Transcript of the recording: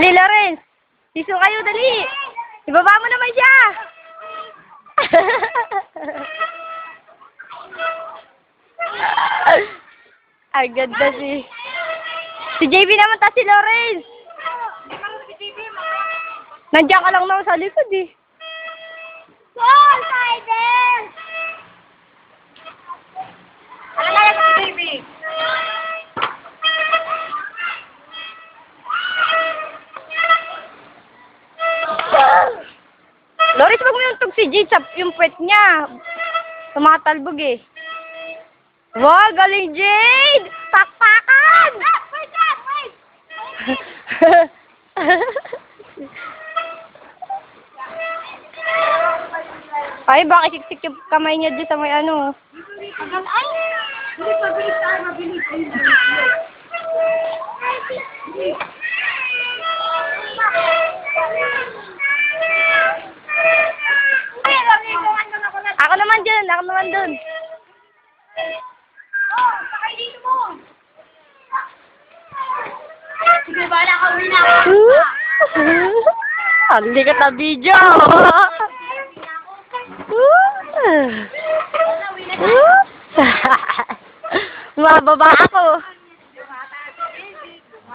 Dali, Lawrence. Siso kayo, dali. Ibaba mo naman siya. Ay, ganda si... Si JB naman ta si Lawrence. Nandiyan ka lang naman sa likod eh. Goal, Tiger! Ano na lang si JB? Lawrence, wag mo yung tug si Jade sa yung puwet niya. Tumatalbog eh. Wow, galing Jade! Pakpakan! Wait lang, wait! Ay, bakit siksik yung kamay niya dyan sa may ano? Ay! Hindi, mabilis tayo, mabilis. Ay, nagagawan naman ako na. Ako naman dun. Oh, sakay dito mo. Sige, bala ka, uwi na ako. Hindi ka na video.